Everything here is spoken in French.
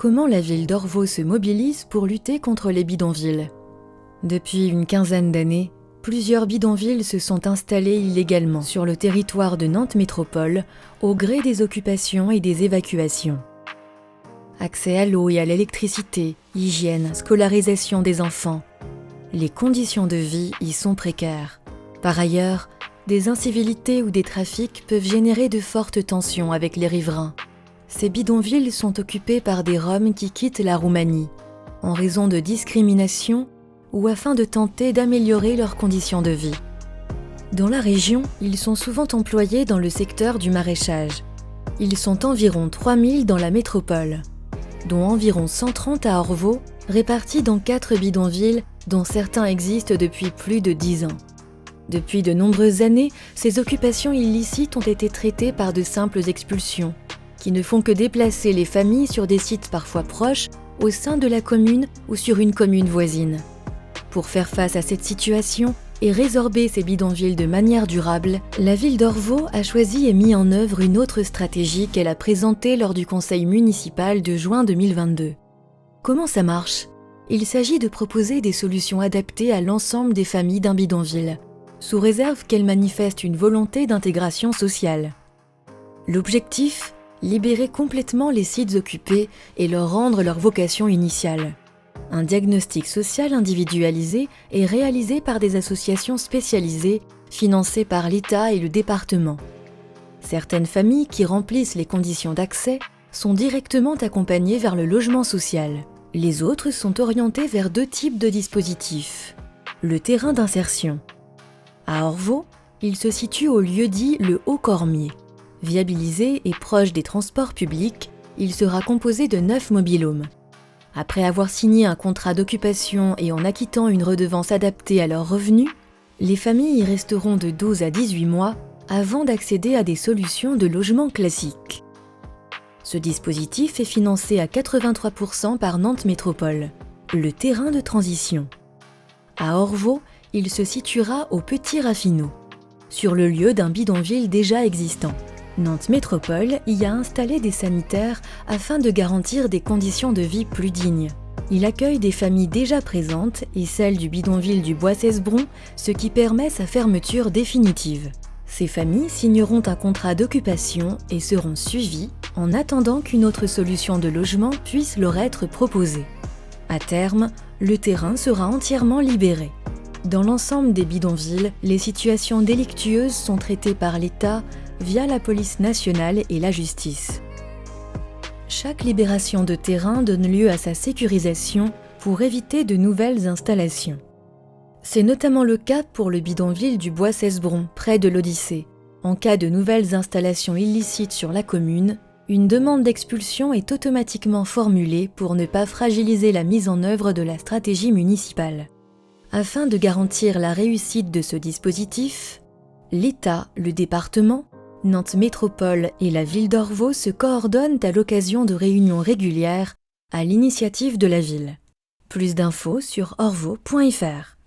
Comment la ville d'Orvaux se mobilise pour lutter contre les bidonvilles? Depuis une quinzaine d'années, plusieurs bidonvilles se sont installés illégalement sur le territoire de Nantes Métropole au gré des occupations et des évacuations. Accès à l'eau et à l'électricité, hygiène, scolarisation des enfants. Les conditions de vie y sont précaires. Par ailleurs, des incivilités ou des trafics peuvent générer de fortes tensions avec les riverains. Ces bidonvilles sont occupés par des Roms qui quittent la Roumanie, en raison de discrimination ou afin de tenter d'améliorer leurs conditions de vie. Dans la région, ils sont souvent employés dans le secteur du maraîchage. Ils sont environ 3000 dans la métropole, dont environ 130 à Orvaux, répartis dans 4 bidonvilles dont certains existent depuis plus de 10 ans. Depuis de nombreuses années, ces occupations illicites ont été traitées par de simples expulsions, qui ne font que déplacer les familles sur des sites parfois proches, au sein de la commune ou sur une commune voisine. Pour faire face à cette situation et résorber ces bidonvilles de manière durable, la ville d'Orvaux a choisi et mis en œuvre une autre stratégie qu'elle a présentée lors du conseil municipal de juin 2022. Comment ça marche? Il s'agit de proposer des solutions adaptées à l'ensemble des familles d'un bidonville, sous réserve qu'elles manifestent une volonté d'intégration sociale. L'objectif? Libérer complètement les sites occupés et leur rendre leur vocation initiale. Un diagnostic social individualisé est réalisé par des associations spécialisées financées par l'État et le département. Certaines familles qui remplissent les conditions d'accès sont directement accompagnées vers le logement social. Les autres sont orientées vers 2 types de dispositifs. Le terrain d'insertion. À Orvaux, il se situe au lieu-dit le Haut-Cormier. Viabilisé et proche des transports publics, il sera composé de 9 mobil-homes. Après avoir signé un contrat d'occupation et en acquittant une redevance adaptée à leurs revenus, les familles y resteront de 12 à 18 mois avant d'accéder à des solutions de logement classiques. Ce dispositif est financé à 83% par Nantes Métropole, le terrain de transition. À Orvaux, il se situera au Petit Raffinot, sur le lieu d'un bidonville déjà existant. Nantes Métropole y a installé des sanitaires afin de garantir des conditions de vie plus dignes. Il accueille des familles déjà présentes et celles du bidonville du Bois-Cesbron, ce qui permet sa fermeture définitive. Ces familles signeront un contrat d'occupation et seront suivies en attendant qu'une autre solution de logement puisse leur être proposée. À terme, le terrain sera entièrement libéré. Dans l'ensemble des bidonvilles, les situations délictueuses sont traitées par l'État via la police nationale et la justice. Chaque libération de terrain donne lieu à sa sécurisation pour éviter de nouvelles installations. C'est notamment le cas pour le bidonville du Bois-Cesbron, près de l'Odyssée. En cas de nouvelles installations illicites sur la commune, une demande d'expulsion est automatiquement formulée pour ne pas fragiliser la mise en œuvre de la stratégie municipale. Afin de garantir la réussite de ce dispositif, l'État, le département, Nantes Métropole et la ville d'Orvaux se coordonnent à l'occasion de réunions régulières à l'initiative de la ville. Plus d'infos sur orvaux.fr.